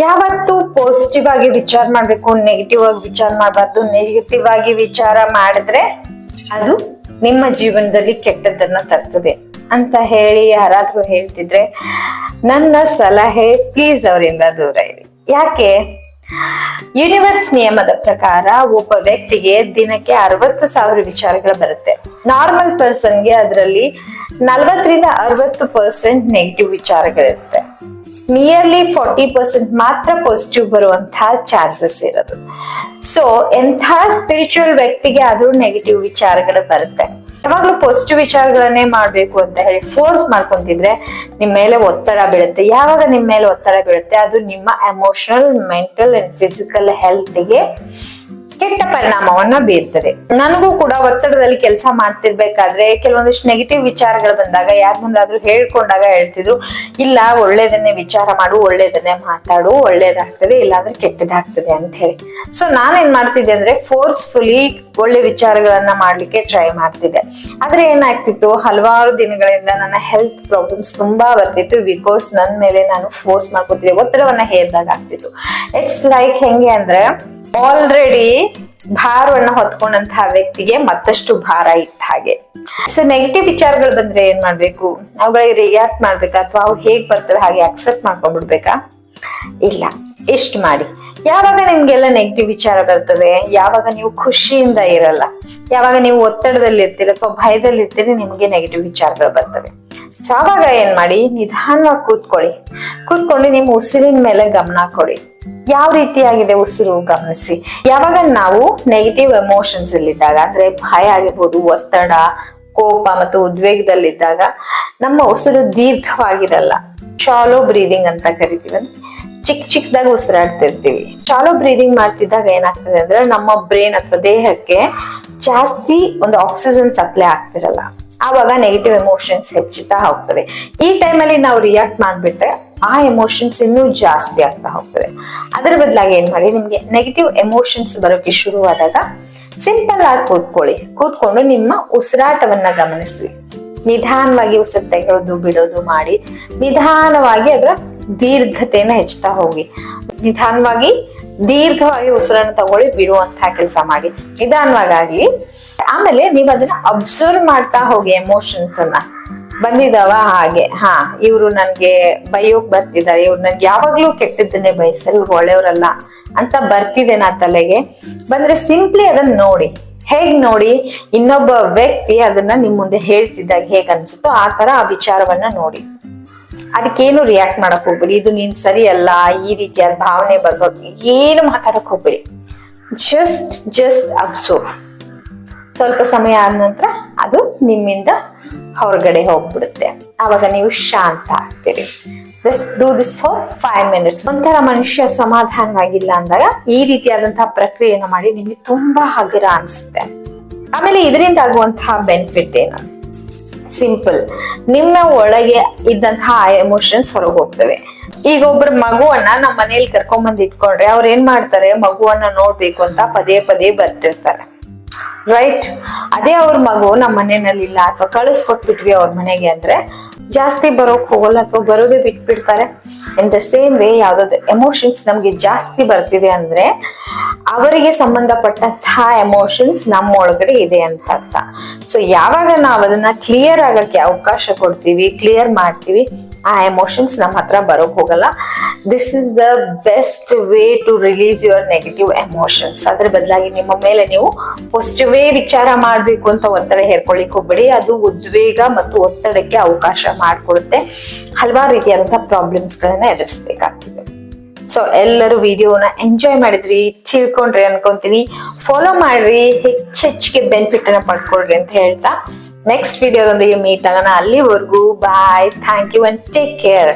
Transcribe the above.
ಯಾವತ್ತು ಪಾಸಿಟಿವ್ ಆಗಿ ವಿಚಾರ ಮಾಡ್ಬೇಕು, ನೆಗೆಟಿವ್ ಆಗಿ ವಿಚಾರ ಮಾಡಬಾರ್ದು. ನೆಗೆಟಿವ್ ಆಗಿ ವಿಚಾರ ಮಾಡಿದ್ರೆ ಅದು ನಿಮ್ಮ ಜೀವನದಲ್ಲಿ ಕೆಟ್ಟದನ್ನ ತರ್ತದೆ ಅಂತ ಹೇಳಿ ಯಾರಾದ್ರೂ ಹೇಳ್ತಿದ್ರೆ ನನ್ನ ಸಲಹೆ ಪ್ಲೀಸ್ ಅವರಿಂದ ದೂರ ಇರಿ. ಯಾಕೆ? ಯೂನಿವರ್ಸ್ ನಿಯಮದ ಪ್ರಕಾರ ಒಬ್ಬ ವ್ಯಕ್ತಿಗೆ ದಿನಕ್ಕೆ 60,000 ವಿಚಾರಗಳು ಬರುತ್ತೆ. ನಾರ್ಮಲ್ ಪರ್ಸನ್ಗೆ ಅದರಲ್ಲಿ 40-60% ನೆಗೆಟಿವ್ ವಿಚಾರಗಳಿರುತ್ತೆ. ನಿಯರ್ಲಿ 40% ಮಾತ್ರ ಪಾಸಿಟಿವ್ ಬರುವಂತಹ ಚಾನ್ಸಸ್ ಇರೋದು. ಸೊ ಎಂಥ ಸ್ಪಿರಿಚುವಲ್ ವ್ಯಕ್ತಿಗೆ ಆದ್ರೂ ನೆಗೆಟಿವ್ ವಿಚಾರಗಳು ಬರುತ್ತೆ. ಯಾವಾಗ್ಲೂ ಪಾಸಿಟಿವ್ ವಿಚಾರಗಳನ್ನೇ ಮಾಡ್ಬೇಕು ಅಂತ ಹೇಳಿ ಫೋರ್ಸ್ ಮಾಡ್ಕೊಂತಿದ್ರೆ ನಿಮ್ ಮೇಲೆ ಒತ್ತಡ ಬೀಳುತ್ತೆ. ಯಾವಾಗ ನಿಮ್ ಮೇಲೆ ಒತ್ತಡ ಬೀಳುತ್ತೆ ಅದು ನಿಮ್ಮ ಎಮೋಷನಲ್, ಮೆಂಟಲ್ ಅಂಡ್ ಫಿಸಿಕಲ್ ಹೆಲ್ತ್ಗೆ ಕೆಟ್ಟ ಪರಿಣಾಮವನ್ನ ಬೀರ್ತದೆ. ನನಗೂ ಕೂಡ ಒತ್ತಡದಲ್ಲಿ ಕೆಲಸ ಮಾಡ್ತಿರ್ಬೇಕಾದ್ರೆ ಕೆಲವೊಂದಿಷ್ಟು ನೆಗೆಟಿವ್ ವಿಚಾರಗಳು ಬಂದಾಗ ಯಾರ ಮುಂದಾದ್ರೂ ಹೇಳ್ಕೊಂಡಾಗ ಹೇಳ್ತಿದ್ರು, ಇಲ್ಲ ಒಳ್ಳೇದನ್ನೇ ವಿಚಾರ ಮಾಡು, ಒಳ್ಳೇದನ್ನೇ ಮಾತಾಡು, ಒಳ್ಳೇದಾಗ್ತದೆ, ಇಲ್ಲಾಂದ್ರೆ ಕೆಟ್ಟದಾಗ್ತದೆ ಅಂತ ಹೇಳಿ. ಸೊ ನಾನೇನ್ ಮಾಡ್ತಿದ್ದೆ ಅಂದ್ರೆ ಫೋರ್ಸ್ಫುಲಿ ಒಳ್ಳೆ ವಿಚಾರಗಳನ್ನ ಮಾಡ್ಲಿಕ್ಕೆ ಟ್ರೈ ಮಾಡ್ತಿದ್ದೆ. ಆದ್ರೆ ಏನಾಗ್ತಿತ್ತು, ಹಲವಾರು ದಿನಗಳಿಂದ ನನ್ನ ಹೆಲ್ತ್ ಪ್ರಾಬ್ಲಮ್ಸ್ ತುಂಬಾ ಬರ್ತಿತ್ತು. ಬಿಕಾಸ್ ನನ್ ಮೇಲೆ ನಾನು ಫೋರ್ಸ್ ಮಾಡ್ಕೊತಿದ್ದೆ, ಒತ್ತಡವನ್ನ ಹೇರ್ದಾಗ ಆಗ್ತಿತ್ತು. ಇಟ್ಸ್ ಲೈಕ್ ಹೆಂಗೆ ಅಂದ್ರೆ ಆಲ್ರೆಡಿ ಭಾರವನ್ನ ಹೊತ್ಕೊಂಡಂತಹ ವ್ಯಕ್ತಿಗೆ ಮತ್ತಷ್ಟು ಭಾರ ಇಟ್ಟ ಹಾಗೆ. ಸೊ ನೆಗೆಟಿವ್ ವಿಚಾರಗಳು ಬಂದ್ರೆ ಏನ್ ಮಾಡ್ಬೇಕು? ಅವುಗಳಿಗೆ ರಿಯಾಕ್ಟ್ ಮಾಡ್ಬೇಕಾ ಅಥವಾ ಅವು ಹೇಗ್ ಬರ್ತವೆ ಹಾಗೆ ಅಕ್ಸೆಪ್ಟ್ ಮಾಡ್ಕೊಂಡ್ಬಿಡ್ಬೇಕಾ? ಇಲ್ಲ, ಇಷ್ಟ ಮಾಡಿ. ಯಾವಾಗ ನಿಮ್ಗೆಲ್ಲ ನೆಗೆಟಿವ್ ವಿಚಾರ ಬರ್ತದೆ, ಯಾವಾಗ ನೀವು ಖುಷಿಯಿಂದ ಇರಲ್ಲ, ಯಾವಾಗ ನೀವು ಒತ್ತಡದಲ್ಲಿ ಇರ್ತೀರಿ ಅಥವಾ ಭಯದಲ್ಲಿ ಇರ್ತೀರಿ, ನಿಮ್ಗೆ ನೆಗೆಟಿವ್ ವಿಚಾರಗಳು ಬರ್ತವೆ. ಸೊ ಆವಾಗ ಏನ್ ಮಾಡಿ, ನಿಧಾನವಾಗಿ ಕೂತ್ಕೊಂಡು ನಿಮ್ಮ ಉಸಿರಿನ ಮೇಲೆ ಗಮನ ಕೊಡಿ. ಯಾವ ರೀತಿಯಾಗಿದೆ ಉಸಿರು ಗಮನಿಸಿ. ಯಾವಾಗ ನಾವು ನೆಗೆಟಿವ್ ಎಮೋಷನ್ಸ್ ಇಲ್ಲಿದ್ದಾಗ, ಅಂದ್ರೆ ಭಯ ಆಗಿರ್ಬೋದು, ಒತ್ತಡ, ಕೋಪ ಮತ್ತು ಉದ್ವೇಗದಲ್ಲಿದ್ದಾಗ ನಮ್ಮ ಉಸಿರು ದೀರ್ಘವಾಗಿರಲ್ಲ. ಶಾಲೋ ಬ್ರೀದಿಂಗ್ ಅಂತ ಕರಿತೀವಿ. ಚಿಕ್ಕದಾಗಿ ಉಸಿರಾಡ್ತಿರ್ತೀವಿ. ಶಾಲೋ ಬ್ರೀದಿಂಗ್ ಮಾಡ್ತಿದ್ದಾಗ ಏನಾಗ್ತದೆ ಅಂದ್ರೆ ನಮ್ಮ ಬ್ರೈನ್ ಅಥವಾ ದೇಹಕ್ಕೆ ಜಾಸ್ತಿ ಒಂದು ಆಕ್ಸಿಜನ್ ಸಪ್ಲೈ ಆಗ್ತಿರಲ್ಲ. ಆವಾಗ ನೆಗೆಟಿವ್ ಎಮೋಷನ್ಸ್ ಹೆಚ್ಚುತ್ತಾ ಹೋಗ್ತವೆ. ಈ ಟೈಮಲ್ಲಿ ನಾವು ರಿಯಾಕ್ಟ್ ಮಾಡ್ಬಿಟ್ರೆ ಆ ಎಮೋಷನ್ಸ್ ಇನ್ನೂ ಜಾಸ್ತಿ ಆಗ್ತಾ ಹೋಗ್ತದೆ. ಅದರ ಬದಲಾಗಿ ಏನ್ ಮಾಡಿ, ನಿಮ್ಗೆ ನೆಗೆಟಿವ್ ಎಮೋಷನ್ಸ್ ಬರೋಕೆ ಶುರುವಾದಾಗ ಸಿಂಪಲ್ ಆಗಿ ಕೂತ್ಕೊಂಡು ನಿಮ್ಮ ಉಸಿರಾಟವನ್ನ ಗಮನಿಸಿ. ನಿಧಾನವಾಗಿ ಉಸಿರು ತೆಗೆಯೋದು ಬಿಡೋದು ಮಾಡಿ ನಿಧಾನವಾಗಿ ಅದರ ದೀರ್ಘತೆಯನ್ನ ಹೆಚ್ಚುತ್ತಾ ಹೋಗಿ. ನಿಧಾನವಾಗಿ ದೀರ್ಘವಾಗಿ ಉಸಿರನ್ನು ತಗೊಳ್ಳಿ, ಬಿಡುವಂತಹ ಕೆಲಸ ಮಾಡಿ ನಿಧಾನವಾಗಿ. ಆಮೇಲೆ ನೀವು ಅದನ್ನ ಅಬ್ಸರ್ವ್ ಮಾಡ್ತಾ ಹೋಗಿ. ಎಮೋಷನ್ಸ್ ಅನ್ನ ಬಂದಿದಾವ ಹಾಗೆ, ಇವ್ರು ನನ್ಗೆ ಬೈಯೋಕ್ ಬರ್ತಿದ್ದಾರೆ, ಇವ್ರು ನನ್ಗೆ ಯಾವಾಗ್ಲೂ ಕೆಟ್ಟದ್ದನ್ನೇ ಬಯಸ್ತಾರೆ, ಇವ್ರು ಒಳ್ಳೆಯವ್ರಲ್ಲ ಅಂತ ಬರ್ತಿದೆ ನಾ ತಲೆಗೆ ಬಂದ್ರೆ ಸಿಂಪ್ಲಿ ಅದನ್ನ ನೋಡಿ. ಹೇಗ್ ನೋಡಿ? ಇನ್ನೊಬ್ಬ ವ್ಯಕ್ತಿ ಅದನ್ನ ನಿಮ್ ಮುಂದೆ ಹೇಳ್ತಿದ್ದಾಗ ಹೇಗ್ ಅನ್ಸುತ್ತೋ ಆ ತರ ಆ ವಿಚಾರವನ್ನ ನೋಡಿ. ಅದಕ್ಕೇನು ರಿಯಾಕ್ಟ್ ಮಾಡಕ್ ಹೋಗ್ಬೇಡಿ. ಇದು ನೀನ್ ಸರಿ ಅಲ್ಲ, ಈ ರೀತಿಯಾದ ಭಾವನೆ ಬರ್ಬೋದು, ಏನು ಮಾತಾಡಕ್ ಹೋಗ್ಬೇಡಿ. Just observe. ಸ್ವಲ್ಪ ಸಮಯ ಆದ ನಂತರ ಅದು ನಿಮ್ಮಿಂದ ಹೊರಗಡೆ ಹೋಗ್ಬಿಡುತ್ತೆ. ಆವಾಗ ನೀವು ಶಾಂತ ಆಗ್ತೀರಿ. Do this for 5 minutes. ಒಂಥರ ಮನುಷ್ಯ ಸಮಾಧಾನವಾಗಿಲ್ಲ ಅಂದಾಗ ಈ ರೀತಿಯಾದಂತಹ ಪ್ರಕ್ರಿಯೆಯನ್ನು ಮಾಡಿ, ನಿಮ್ಗೆ ತುಂಬಾ ಹಗುರ ಅನ್ಸುತ್ತೆ. ಆಮೇಲೆ ಇದರಿಂದ ಆಗುವಂತಹ ಬೆನಿಫಿಟ್ ಏನು? ಸಿಂಪಲ್, ನಿಮ್ಮ ಒಳಗೆ ಇದ್ದಂತಹ ಎಮೋಷನ್ಸ್ ಹೊರಗೆ ಹೋಗ್ತವೆ. ಈಗ ಒಬ್ರ ಮಗುವನ್ನ ನಮ್ಮ ಮನೇಲಿ ಕರ್ಕೊಂಡ್ ಇಟ್ಕೊಂಡ್ರೆ ಅವ್ರ ಏನ್ ಮಾಡ್ತಾರೆ, ಮಗುವನ್ನ ನೋಡ್ಬೇಕು ಅಂತ ಪದೇ ಪದೇ ಬರ್ತಿರ್ತಾರೆ, ರೈಟ್? ಅದೇ ಅವ್ರ ಮಗು ನಮ್ಮ ಮನೆಯಲ್ಲಿ ಇಲ್ಲ ಅಥವಾ ಕಳಿಸ್ಕೊಟ್ಬಿಟ್ವಿ ಅವ್ರ ಮನೆಗೆ ಅಂದ್ರೆ ಜಾಸ್ತಿ ಬರೋಕ್ ಹೋಗಲ್ಲ ಅಥವಾ ಬರೋದೇ ಬಿಟ್ಬಿಡ್ತಾರೆ. ಇನ್ ದ ಸೇಮ್ ವೇ ಯಾವ್ದಾದ್ರು ಎಮೋಷನ್ಸ್ ನಮ್ಗೆ ಜಾಸ್ತಿ ಬರ್ತಿದೆ ಅಂದ್ರೆ ಅವರಿಗೆ ಸಂಬಂಧಪಟ್ಟಂತಹ ಎಮೋಷನ್ಸ್ ನಮ್ಮ ಒಳಗಡೆ ಇದೆ ಅಂತ ಅರ್ಥ. ಸೊ ಯಾವಾಗ ನಾವ್ ಅದನ್ನ ಕ್ಲಿಯರ್ ಆಗಕ್ಕೆ ಅವಕಾಶ ಕೊಡ್ತೀವಿ, ಕ್ಲಿಯರ್ ಮಾಡ್ತೀವಿ, ಆ ಎಮೋಷನ್ಸ್ ನಮ್ಮ ಹತ್ರ ಬರೋಕ್ ಹೋಗಲ್ಲ. This is the best way to release your negative emotions. ಅದ್ರ ಬದಲಾಗಿ ನಿಮ್ಮ ಮೇಲೆ ನೀವು ಪಾಸಿಟಿವ್ ವಿಚಾರ ಮಾಡ್ಬೇಕು ಅಂತ ಒತ್ತಡ ಹೇರ್ಕೊಳ್ಳಿಕ್ ಹೋಗ್ಬೇಡಿ. ಅದು ಉದ್ವೇಗ ಮತ್ತು ಒತ್ತಡಕ್ಕೆ ಅವಕಾಶ ಮಾಡಿಕೊಡುತ್ತೆ. ಹಲವಾರು ರೀತಿಯಾದಂತಹ ಪ್ರಾಬ್ಲಮ್ಸ್ ಗಳನ್ನ ಎದುರಿಸಬೇಕಾಗ್ತದೆ. ಸೊ ಎಲ್ಲರೂ ವಿಡಿಯೋನ ಎಂಜಾಯ್ ಮಾಡಿದ್ರಿ, ತಿಳ್ಕೊಂಡ್ರಿ ಅನ್ಕೊಂತೀನಿ. ಫಾಲೋ ಮಾಡ್ರಿ, ಹೆಚ್ಚಿಗೆ ಬೆನಿಫಿಟ್ ಅನ್ನ ಪಡ್ಕೊಳ್ರಿ ಅಂತ ಹೇಳ್ತಾ ನೆಕ್ಸ್ಟ್ ವಿಡಿಯೋದೊಂದಿಗೆ ಮೀಟ್ ಆಗೋಣ. ಅಲ್ಲಿವರೆಗೂ bye, thank you and take care.